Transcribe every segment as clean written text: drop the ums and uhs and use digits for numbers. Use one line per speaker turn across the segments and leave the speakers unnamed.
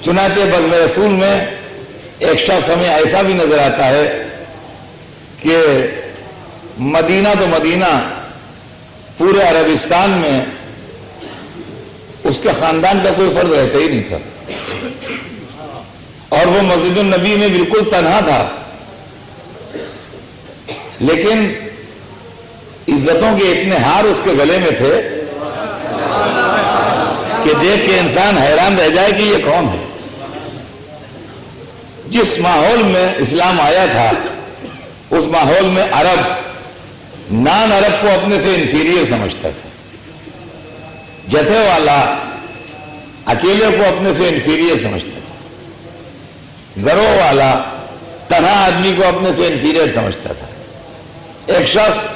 چنانچہ بزم رسول میں ایک شخص ہمیں ایسا بھی نظر آتا ہے کہ مدینہ تو مدینہ پورے عربستان میں اس کے خاندان کا کوئی فرد رہتا ہی نہیں تھا، اور وہ مسجد النبی میں بالکل تنہا تھا، لیکن عزتوں کے اتنے ہار اس کے گلے میں تھے کہ دیکھ کے انسان حیران رہ جائے کہ یہ کون ہے۔ جس ماحول میں اسلام آیا تھا اس ماحول میں عرب نان عرب کو اپنے سے انفیریئر سمجھتا تھا، جتھے والا اکیلے کو اپنے سے انفیریئر سمجھتا تھا، گروہ والا تنہا آدمی کو اپنے سے انفیریئر سمجھتا تھا۔ ایک شخص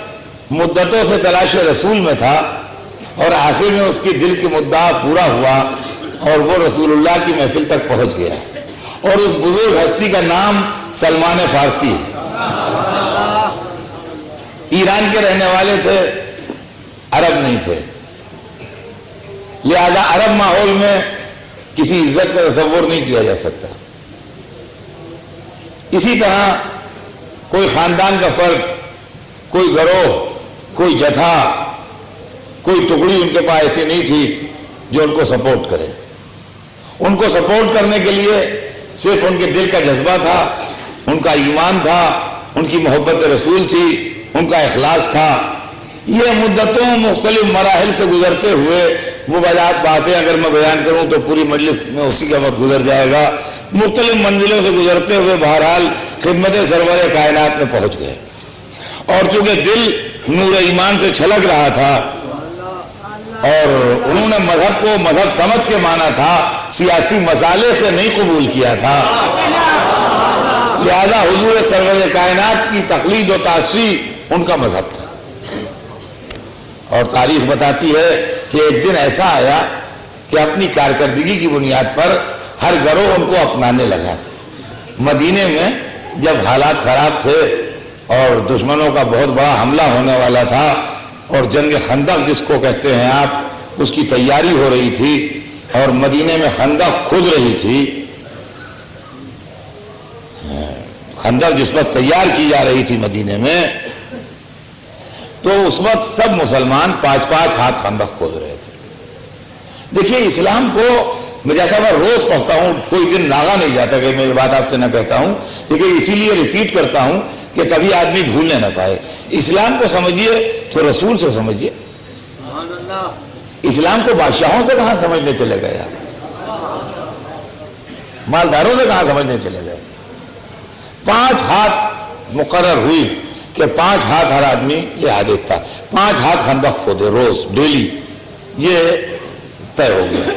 مدتوں سے تلاش رسول میں تھا اور آخر میں اس کی دل کی مدعا پورا ہوا اور وہ رسول اللہ کی محفل تک پہنچ گیا، اور اس بزرگ ہستی کا نام سلمان فارسی ہے۔ ایران کے رہنے والے تھے، عرب نہیں تھے، لہذا عرب ماحول میں کسی عزت کا تصور نہیں کیا جا سکتا۔ اسی طرح کوئی خاندان کا فرد، کوئی گروہ، کوئی جتھا، کوئی ٹکڑی ان کے پاس ایسی نہیں تھی جو ان کو سپورٹ کرے۔ ان کو سپورٹ کرنے کے لیے صرف ان کے دل کا جذبہ تھا، ان کا ایمان تھا، ان کی محبت رسول تھی، ان کا اخلاص تھا۔ یہ مدتوں مختلف مراحل سے گزرتے ہوئے وہ باتیں اگر میں بیان کروں تو پوری مجلس میں اسی کا وقت گزر جائے گا، مختلف منزلوں سے گزرتے ہوئے بہرحال خدمت سرور کائنات میں پہنچ گئے، اور چونکہ دل نور ایمان سے چھلک رہا تھا اور انہوں نے مذہب کو مذہب سمجھ کے مانا تھا، سیاسی مسالے سے نہیں قبول کیا تھا، لہذا حضور سرور کائنات کی تقلید و تاثری ان کا مذہب تھا۔ اور تاریخ بتاتی ہے کہ ایک دن ایسا آیا کہ اپنی کارکردگی کی بنیاد پر ہر گروہ ان کو اپنانے لگا۔ مدینے میں جب حالات خراب تھے اور دشمنوں کا بہت بڑا حملہ ہونے والا تھا اور جنگ خندق جس کو کہتے ہیں آپ، اس کی تیاری ہو رہی تھی اور مدینے میں خندق کھود رہی تھی، خندق جس وقت تیار کی جا رہی تھی مدینے میں، تو اس وقت سب مسلمان 5-5 ہاتھ خندق کھود رہے تھے۔ دیکھیے اسلام کو میں جاتا میں روز پڑھتا ہوں، کوئی دن ناغا نہیں جاتا کہ میں یہ بات آپ سے نہ کہتا ہوں، لیکن اسی لیے ریپیٹ کرتا ہوں کہ کبھی آدمی بھولنے نہ پائے۔ اسلام کو سمجھیے تو رسول سے سمجھیے، اسلام کو بادشاہوں سے کہاں سمجھنے چلے گئے آپ، مالداروں سے کہاں سمجھنے چلے گئے۔ 5 ہاتھ مقرر ہوئی کہ 5 ہاتھ ہر آدمی، یہ عادت تھا، 5 ہاتھ خندق کھودے روز ڈیلی، یہ طے ہو گیا۔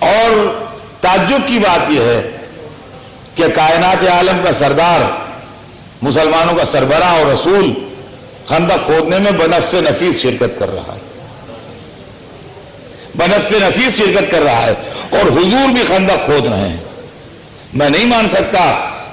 اور تعجب کی بات یہ ہے کہ کائنات عالم کا سردار، مسلمانوں کا سربراہ اور رسول خندق کھودنے میں بنفس نفیس شرکت کر رہا ہے، بنفس نفیس شرکت کر رہا ہے، اور حضور بھی خندق کھود رہے ہیں۔ میں نہیں مان سکتا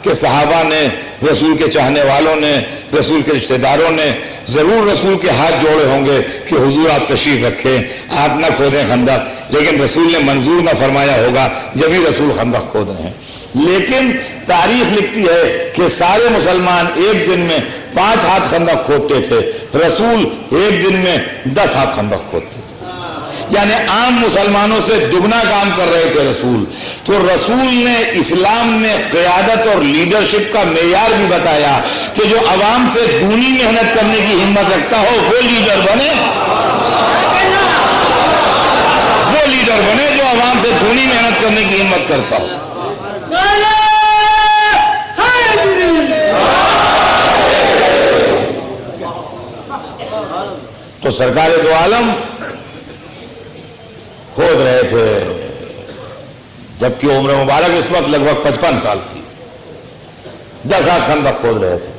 کہ صحابہ نے، رسول کے چاہنے والوں نے، رسول کے رشتہ داروں نے ضرور رسول کے ہاتھ جوڑے ہوں گے کہ حضور آپ تشریف رکھیں، آپ نہ کھودیں خندق، لیکن رسول نے منظور نہ فرمایا ہوگا جبھی رسول خندق کھود رہے ہیں۔ لیکن تاریخ لکھتی ہے کہ سارے مسلمان ایک دن میں 5 ہاتھ خندق کھودتے تھے، رسول ایک دن میں 10 ہاتھ خندق کھودتے تھے، یعنی عام مسلمانوں سے دگنا کام کر رہے تھے رسول۔ تو رسول نے، اسلام نے قیادت اور لیڈرشپ کا معیار بھی بتایا کہ جو عوام سے دونی محنت کرنے کی ہمت رکھتا ہو وہ لیڈر بنے، وہ لیڈر بنے جو عوام سے دونی محنت کرنے کی ہمت کرتا ہو۔ تو سرکار دو عالم کھود رہے تھے، جبکہ عمر مبارک اس وقت لگ بھگ 55 سال تھی، 10 ہاتھ خندق کھود رہے تھے،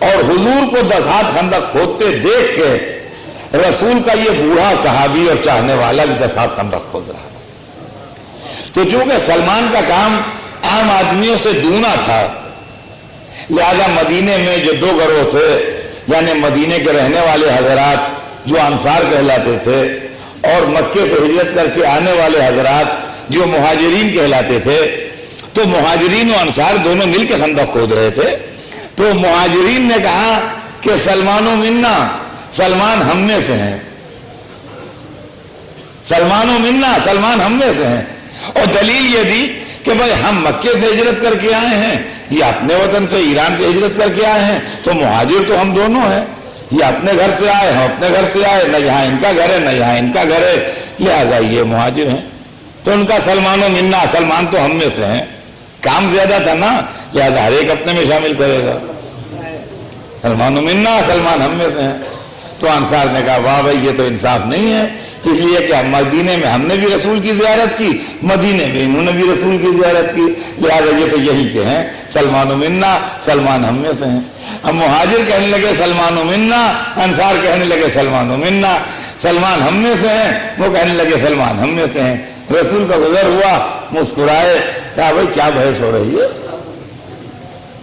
اور حضور کو 10 ہاتھ خندق کھودتے دیکھ کے رسول کا یہ بوڑھا صحابی اور چاہنے والا بھی 10 ہاتھ خندق کھود رہا تھا۔ تو چونکہ سلمان کا کام عام آدمیوں سے دونا تھا، لہذا مدینے میں جو 2 گروہ تھے، یعنی مدینے کے رہنے والے حضرات جو انصار کہلاتے تھے، اور مکے سے ہجرت کر کے آنے والے حضرات جو مہاجرین کہلاتے تھے، تو مہاجرین و انصار دونوں مل کے خندق کھود رہے تھے، تو مہاجرین نے کہا کہ سلمان و منا، سلمان ہم میں سے ہیں، سلمان و منا، سلمان ہم میں سے ہیں۔ اور دلیل یہ دی کہ بھائی ہم مکے سے ہجرت کر کے آئے ہیں، یہ اپنے وطن سے ایران سے ہجرت کر کے آئے ہیں، تو مہاجر تو ہم دونوں ہیں، یہ اپنے گھر سے آئے، ہم اپنے گھر سے آئے، نہ یہاں ان کا گھر ہے نہ یہاں ان کا گھر ہے، لہذا یہ مہاجر ہیں۔ تو ان کا سلمان و منا، سلمان تو ہم میں سے ہیں، کام زیادہ تھا نا، لہذا ہر ایک اپنے میں شامل کرے گا، سلمان و منا، سلمان ہم میں سے ہیں۔ تو انصار نے کہا واہ بھائی یہ تو انصاف نہیں ہے، اس لیے کہ مدینے میں ہم نے بھی رسول کی زیارت کی، مدینے میں انہوں نے بھی رسول کی زیارت کی، لہذا یہ تو یہی کہ ہیں سلمان و منا، سلمان ہم میں سے ہیں۔ اب مہاجر کہنے لگے سلمان و منا، انصار کہنے لگے سلمان و منا، سلمان ہم میں سے ہیں، وہ کہنے لگے سلمان ہم میں سے ہیں۔ رسول کا گزر ہوا، مسکرائے، کہا بھائی کیا بحث ہو رہی ہے؟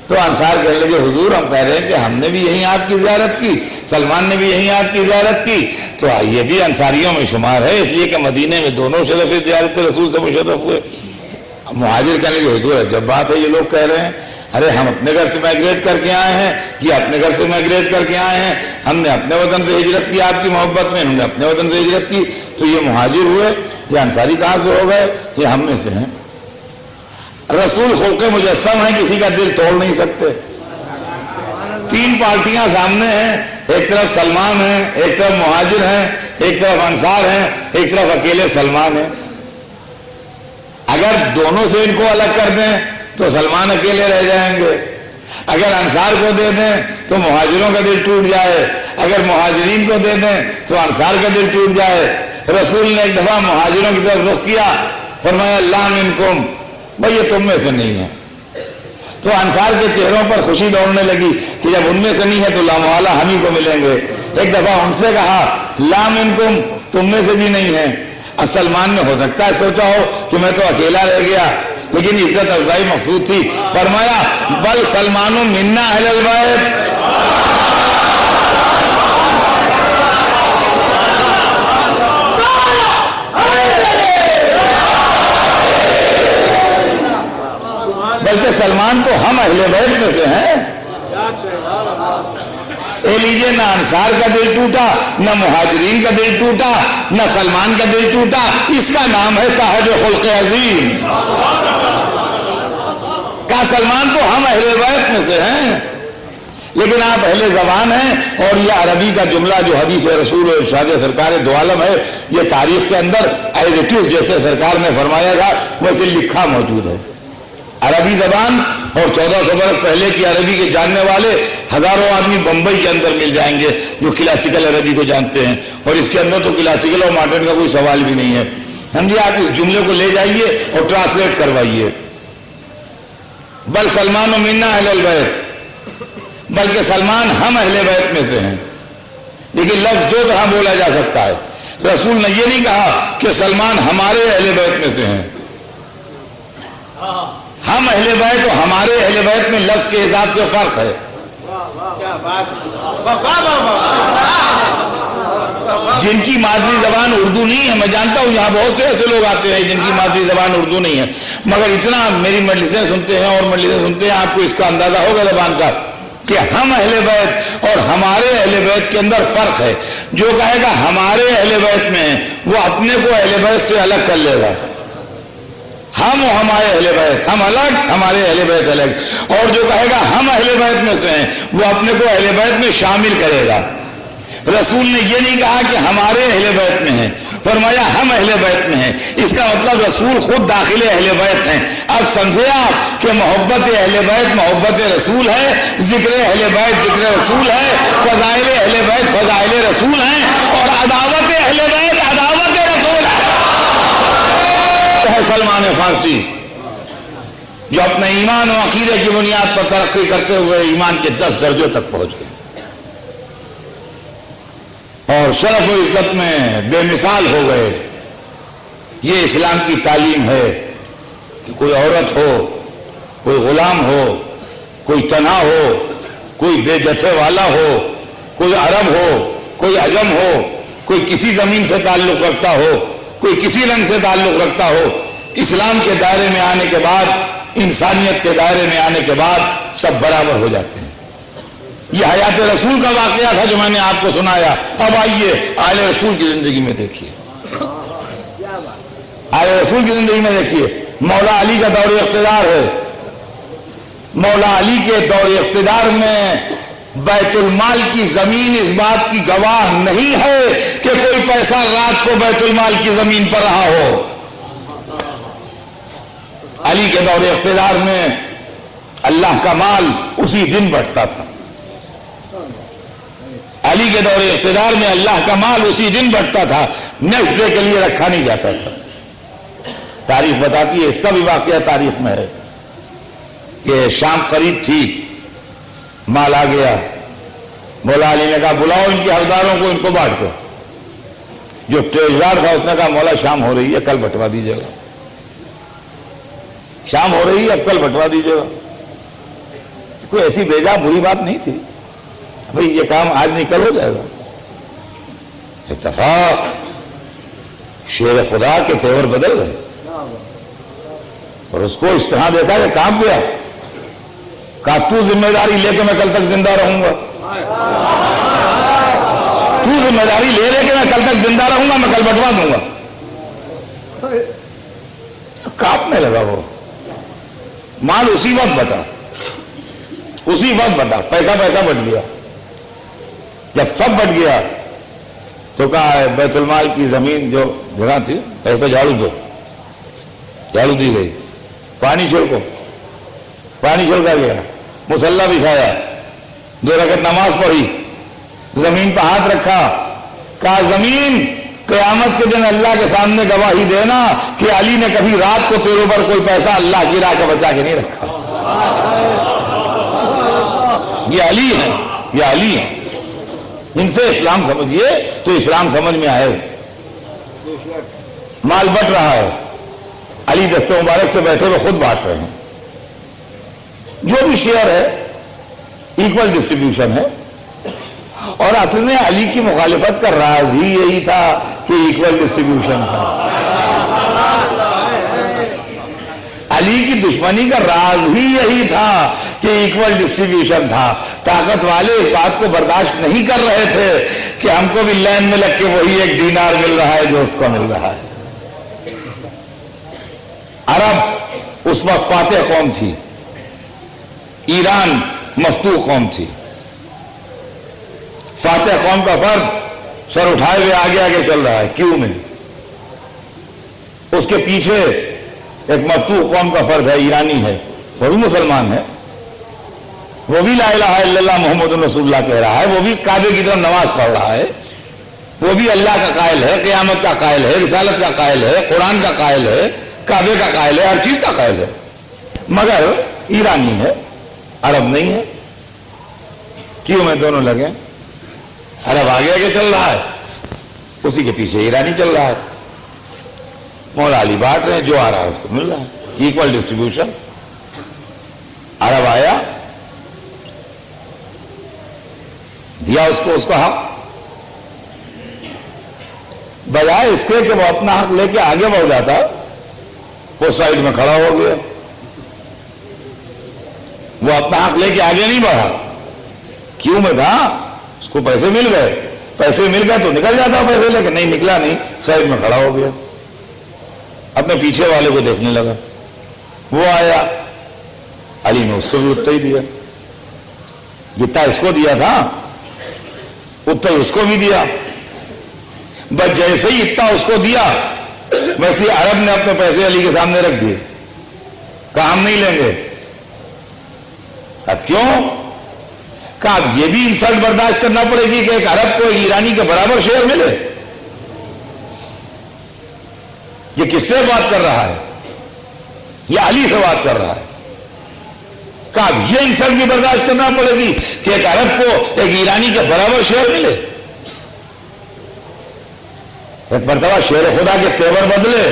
تو انصار کہنے لگے حضور ہم کہہ رہے ہیں کہ ہم نے بھی یہیں آپ کی زیارت کی، سلمان نے بھی یہیں آپ کی زیارت کی، تو یہ بھی انصاریوں میں شمار ہے، اس لیے کہ مدینے میں دونوں شرف زیارت رسول سے مشرف ہوئے۔ مہاجر کہنے لگے حضور جب بات ہے یہ لوگ کہہ رہے ہیں، ارے ہم اپنے گھر سے مائگریٹ کر کے آئے ہیں، یہ اپنے گھر سے مائگریٹ کر کے آئے ہیں، ہم نے اپنے وطن سے ہجرت کی آپ کی محبت میں، انہوں نے اپنے وطن سے ہجرت کی، تو یہ مہاجر ہوئے، یہ انصاری کہاں سے ہو گئے؟ یہ ہم میں سے ہیں۔ رسول خلق مجسم ہیں، کسی کا دل توڑ نہیں سکتے۔ تین پارٹیاں سامنے ہیں، ایک طرف سلمان ہیں، ایک طرف مہاجر ہیں، ایک طرف انصار ہیں، ایک طرف اکیلے سلمان ہیں۔ اگر دونوں سے ان کو الگ کر دیں تو سلمان اکیلے رہ جائیں گے، اگر انصار کو دے دیں تو مہاجروں کا دل ٹوٹ جائے، اگر مہاجرین کو دے دیں تو انصار کا دل ٹوٹ جائے۔ رسول نے ایک دفعہ مہاجروں کی طرف رخ کیا، فرمایا لا منکم، بھائی یہ تم میں سے نہیں ہے۔ تو انصار کے چہروں پر خوشی دوڑنے لگی کہ جب ان میں سے نہیں ہے تو لامحالہ ہم ہی کو ملیں گے۔ ایک دفعہ ان سے کہا لا منکم، تم میں سے بھی نہیں ہے۔ اب سلمان نے ہو سکتا ہے سوچا ہو کہ میں تو اکیلا رہ گیا، لیکن عزت افزائی مقصود تھی، فرمایا بل سلمان منا اہل البیت، بلکہ سلمان تو ہم اہل بیت میں سے ہیں۔ اے لیجیے، نہ انصار کا دل ٹوٹا، نہ مہاجرین کا دل ٹوٹا، نہ سلمان کا دل ٹوٹا، اس کا نام ہے صاحب خلق عظیم۔ کہا سلمان تو ہم اہل بیت میں سے ہیں، لیکن آپ اہل زبان ہیں، اور یہ عربی کا جملہ جو حدیث رسول و ارشاد سرکار دو عالم ہے، یہ تاریخ کے اندر ایز اٹ از جیسے سرکار نے فرمایا تھا ویسے لکھا موجود ہے۔ عربی زبان اور 1400 برس پہلے کی عربی کے جاننے والے ہزاروں آدمی بمبئی کے اندر مل جائیں گے جو کلاسیکل عربی کو جانتے ہیں، اور اس کے اندر تو کلاسیکل اور ماڈرن کا کوئی سوال بھی نہیں ہے۔ ہم جی آپ اس جملے کو لے جائیے اور ٹرانسلیٹ کروائیے، بل سلمان و منا اہل البیت، بلکہ سلمان ہم اہل بیت میں سے ہیں۔ لیکن لفظ دو طرح بولا جا سکتا ہے، رسول نے یہ نہیں کہا کہ سلمان ہمارے اہل بیت میں سے ہیں، ہم اہل بیت اور ہمارے اہل بیت میں لفظ کے حساب سے فرق ہے۔ جن کی مادری زبان اردو نہیں ہے، میں جانتا ہوں یہاں بہت سے ایسے لوگ آتے ہیں جن کی مادری زبان اردو نہیں ہے، مگر اتنا میری مجلسیں سنتے ہیں اور مجلسیں سنتے ہیں، آپ کو اس کا اندازہ ہوگا زبان کا کہ ہم اہل بیت اور ہمارے اہل بیت کے اندر فرق ہے۔ جو کہے گا ہمارے اہل بیت میں ہیں وہ اپنے کو اہل بیت سے الگ کر لے گا، ہم و ہمارے اہل بیت، ہم الگ ہمارے اہل بیت الگ، اور جو کہے گا ہم اہل بیت میں سے ہیں وہ اپنے کو اہل بیت میں شامل کرے گا۔ رسول نے یہ نہیں کہا کہ ہمارے اہل بیت میں ہیں، فرمایا ہم اہل بیت میں ہیں۔ اس کا مطلب رسول خود داخل اہل بیت ہیں۔ اب سمجھے آپ کہ محبت اہل بیت محبت رسول ہے، ذکر اہل بیت ذکر رسول ہے، فضائل اہل بیت فضائل رسول ہیں، اور عداوت اہل بیت عداوت رسول ہے۔ سلمان فارسی جو اپنے ایمان و عقیدے کی بنیاد پر ترقی کرتے ہوئے ایمان کے 10 درجوں تک پہنچ گئے، اور شرف و عزت میں بے مثال ہو گئے۔ یہ اسلام کی تعلیم ہے کہ کوئی عورت ہو، کوئی غلام ہو، کوئی تنہا ہو، کوئی بے جتھے والا ہو، کوئی عرب ہو، کوئی عجم ہو، کوئی کسی زمین سے تعلق رکھتا ہو، کوئی کسی رنگ سے تعلق رکھتا ہو، اسلام کے دائرے میں آنے کے بعد، انسانیت کے دائرے میں آنے کے بعد سب برابر ہو جاتے ہیں۔ یہ حیات رسول کا واقعہ تھا جو میں نے آپ کو سنایا۔ اب آئیے آل رسول کی زندگی میں دیکھیے، آل رسول کی زندگی میں دیکھیے۔ مولا علی کا دور اقتدار ہے۔ مولا علی کے دور اقتدار میں بیت المال کی زمین اس بات کی گواہ نہیں ہے کہ کوئی پیسہ رات کو بیت المال کی زمین پر رہا ہو۔ علی کے دور اقتدار میں اللہ کا مال اسی دن بٹتا تھا۔ علی کے دور اقتدار میں اللہ کا مال اسی دن بٹتا تھا، نیکسٹ ڈے کے لیے رکھا نہیں جاتا تھا۔ تاریخ بتاتی ہے، اس کا بھی واقعہ تاریخ میں ہے کہ شام قریب تھی، مال آ گیا، مولا علی نے کہا بلاؤ ان کے حقداروں کو، ان کو بانٹ دو۔ جو ٹریجرار تھا اس نے کہا مولا شام ہو رہی ہے، کل بٹوا دیجیے گا، شام ہو رہی ہے اب کل بٹوا دیجیے گا۔ کوئی ایسی بیجا بری بات نہیں تھی، بھئی یہ کام آج نہیں کل ہو جائے گا۔ اتفاق شیر خدا کے تیور بدل گئے اور اس کو اس طرح دیکھا کہ کام گیا، کہا تو ذمہ داری لے کے میں کل تک زندہ رہوں گا، تو ذمہ داری لے کے میں کل تک زندہ رہوں گا، میں کل بٹوا دوں گا۔ کانپنے لگا وہ مال، اسی وقت بٹا، اسی وقت بٹا، پیسہ بٹ گیا۔ جب سب بٹ گیا تو کہا بیت المال کی زمین جو جگہ تھی اس پہ جھاڑو دو، جھاڑو دی گئی، پانی چھڑکو، پانی چھڑکا گیا، مصلی بچھایا، 2 رکعت نماز پڑھی، زمین پہ ہاتھ رکھا، کہا زمین قیامت کے دن اللہ کے سامنے گواہی دینا کہ علی نے کبھی رات کو تیرے اوپر کوئی پیسہ اللہ کی راہ کا بچا کے نہیں رکھا۔ یہ علی ہے، یہ علی ہے، ان سے اسلام سمجھیے تو اسلام سمجھ میں آئے۔ مال بٹ رہا ہے، علی دست مبارک سے بیٹھے ہوئے خود بانٹ رہے ہیں، جو بھی شیئر ہے ایکول ڈسٹریبیوشن ہے۔ اور اصل میں علی کی مخالفت کا راز ہی یہی تھا کہ ایکول ڈسٹریبیوشن تھا۔ علی کی دشمنی کا راز ہی یہی تھا کہ ایکول ڈسٹریبیوشن تھا۔ طاقت والے اس بات کو برداشت نہیں کر رہے تھے کہ ہم کو بھی لین میں لگ کے وہی 1 دینار مل رہا ہے جو اس کو مل رہا ہے۔ عرب اس وقت فاتح قوم تھی، ایران مفتوح قوم تھی۔ فاتح قوم کا فرد سر اٹھائے ہوئے آگے آگے چل رہا ہے کیوں میں، اس کے پیچھے ایک مفتوح قوم کا فرد ہے، ایرانی ہے، وہ بھی مسلمان ہے، وہ بھی لا الہ الا اللہ محمد رسول اللہ کہہ رہا ہے، وہ بھی کعبے کی طرف نماز پڑھ رہا ہے، وہ بھی اللہ کا قائل ہے، قیامت کا قائل ہے، رسالت کا قائل ہے، قرآن کا قائل ہے، کعبے کا قائل ہے، ہر چیز کا قائل ہے، مگر ایرانی ہے، عرب نہیں ہے۔ کیوں میں دونوں لگے، عرب آگے آگے چل رہا ہے، اسی کے پیچھے ایرانی چل رہا ہے۔ مولا علی بانٹ رہے ہیں، جو آ رہا ہے اس کو مل رہا ہے، ایکول ڈسٹریبیوشن۔ عرب آیا، دیا اس کو حق، بجائے اس کے کہ وہ اپنا حق لے کے آگے بڑھ جاتا، وہ سائڈ میں کھڑا ہو گیا، وہ اپنا حق لے کے آگے نہیں بڑھا۔ کیوں میں تھا، اس کو پیسے مل گئے، پیسے مل گئے تو نکل جاتا پیسے لے کے، نہیں نکلا، نہیں، سائڈ میں کھڑا ہو گیا، اپنے پیچھے والے کو دیکھنے لگا۔ وہ آیا، علی نے اس کو بھی اتنا ہی دیا، جتنا اس کو دیا تھا اتنا ہی اس کو بھی دیا، بس جیسے ہی اتنا اس کو دیا ویسے ہی عرب نے اپنے پیسے علی کے سامنے رکھ دیے، کہا ہم نہیں لیں گے۔ اب کیوں؟ کہا اب یہ بھی انسلٹ برداشت کرنا پڑے گی کہ ایک عرب کو ایک ایرانی کے برابر شیئر ملے۔ یہ کس سے بات کر رہا ہے؟ یہ علی سے بات کر رہا ہے۔ کہا اب یہ انسلٹ بھی برداشت کرنا پڑے گی کہ ایک عرب کو ایک ایرانی کے برابر شیئر ملے۔ ایک مرتبہ شیر خدا کے تیور بدلے،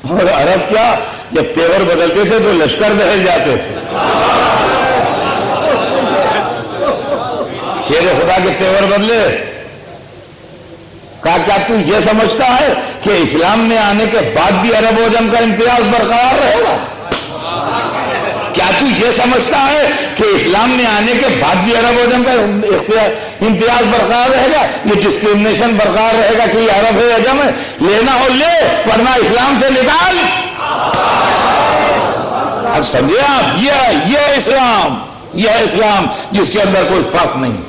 اور عرب کیا، جب تیور بدلتے تھے تو لشکر دہل جاتے تھے۔ شیر خدا کے تیور بدلے، کہا کیا تو یہ سمجھتا ہے کہ کہ اسلام میں آنے کے بعد بھی عرب و عجم کا امتیاز برقرار رہے گا؟ کیا تو یہ سمجھتا ہے کہ اسلام میں آنے کے بعد بھی عرب و عجم کا امتیاز برقرار رہے گا؟ یہ ڈسکریمنیشن برقرار رہے گا کہ یہ عرب ہے عجم ہے؟ لینا ہو لے، ورنہ اسلام سے نکال۔ اب سمجھے آپ، یہ اسلام، یہ اسلام جس کے اندر کوئی فرق نہیں۔